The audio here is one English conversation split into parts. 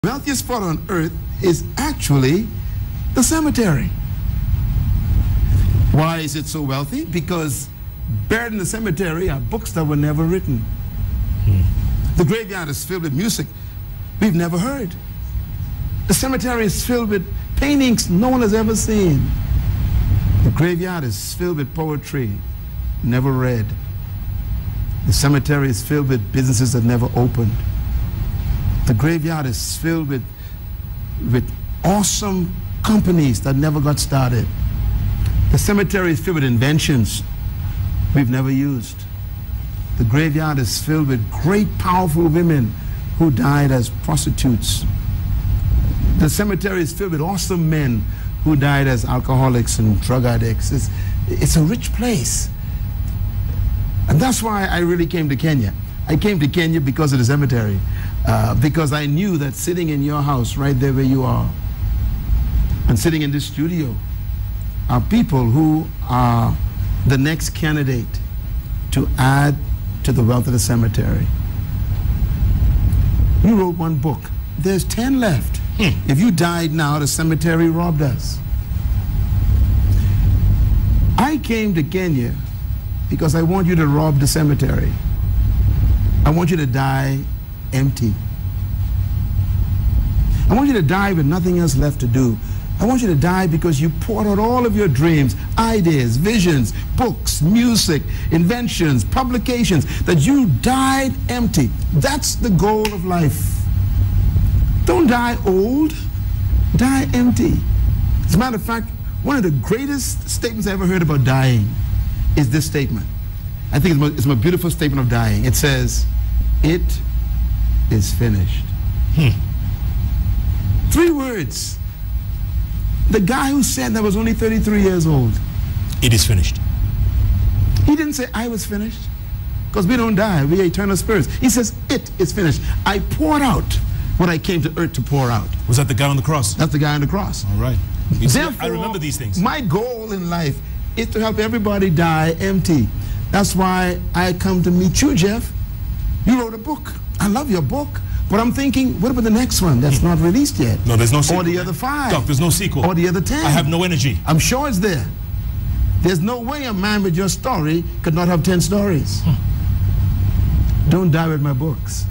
wealthiest spot on earth is actually the cemetery. Why is it so wealthy? Because buried in the cemetery are books that were never written. The graveyard is filled with music we've never heard. The cemetery is filled with paintings no one has ever seen. The graveyard is filled with poetry never read. The cemetery is filled with businesses that never opened. The graveyard is filled with awesome companies that never got started. The cemetery is filled with inventions we've never used. The graveyard is filled with great, powerful women who died as prostitutes. The cemetery is filled with awesome men who died as alcoholics and drug addicts. It's a rich place. And that's why I really came to Kenya. I came to Kenya because of the cemetery, because I knew that sitting in your house right there where you are and sitting in this studio are people who are the next candidate to add to the wealth of the cemetery. You wrote one book. There's 10 left. If you died now, the cemetery robbed us. I came to Kenya because I want you to rob the cemetery. I want you to die empty. I want you to die with nothing else left to do. I want you to die because you poured out all of your dreams, ideas, visions, books, music, inventions, publications, that you died empty. That's the goal of life. Don't die old, die empty. As a matter of fact, one of the greatest statements I ever heard about dying is this statement. I think it's my beautiful statement of dying. It says, "It is finished." 3 words. The guy who said that was only 33 years old. It is finished. He didn't say, "I was finished," because we don't die. We are eternal spirits. He says, "It is finished. I poured out what I came to earth to pour out." Was that the guy on the cross? That's the guy on the cross. All right. You see, Therefore, I remember these things. My goal in life is to help everybody die empty. That's why I come to meet you, Jeff. You wrote a book. I love your book. But I'm thinking, what about the next one that's not released yet? No, there's no sequel. Or the other 5. Doc, there's no sequel. Or the other 10. I have no energy. I'm sure it's there. There's no way a man with your story could not have 10 stories. Don't die with my books.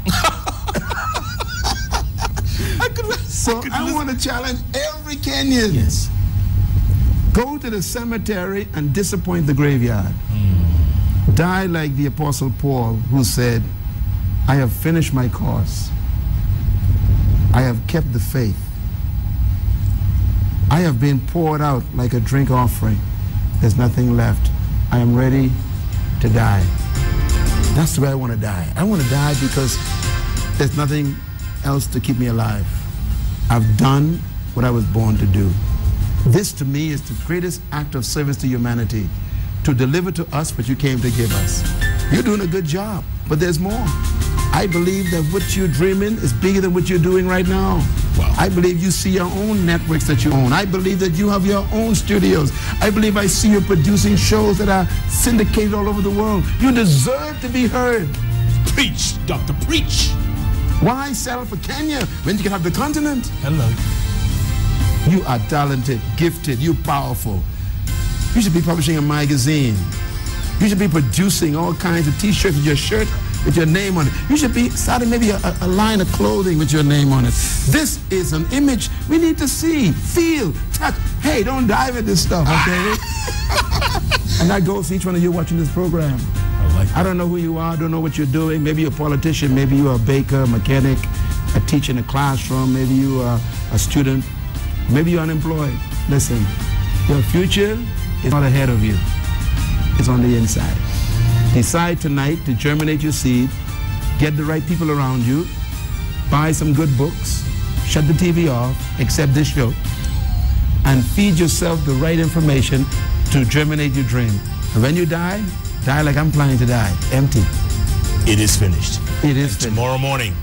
I want to challenge every Kenyan. Yes. Go to the cemetery and disappoint the graveyard. Die like the Apostle Paul, who said, "I have finished my course. I have kept the faith. I have been poured out like a drink offering. There's nothing left. I am ready to die." That's the way I want to die. I want to die because there's nothing else to keep me alive. I've done what I was born to do. This to me is the greatest act of service to humanity, to deliver to us what you came to give us. You're doing a good job, but there's more. I believe that what you're dreaming is bigger than what you're doing right now. Wow. I believe you see your own networks that you own. I believe that you have your own studios. I believe I see you producing shows that are syndicated all over the world. You deserve to be heard. Preach, Doctor, preach. Why settle for Kenya when you can have the continent? Hello. You are talented, gifted, you're powerful. You should be publishing a magazine. You should be producing all kinds of t-shirts with your shirt, with your name on it. You should be starting maybe a line of clothing with your name on it. This is an image we need to see, feel, touch. Hey, don't die with this stuff, okay? And that goes to each one of you watching this program. I don't know who you are, I don't know what you're doing. Maybe you're a politician, maybe you're a baker, a mechanic, a teacher in a classroom, maybe you are a student, maybe you're unemployed. Listen, your future is not ahead of you. It's on the inside. Decide tonight to germinate your seed, get the right people around you, buy some good books, shut the TV off, except this show, and feed yourself the right information to germinate your dream. And when you die like I'm planning to die, empty. It is finished. It is finished. Tomorrow morning,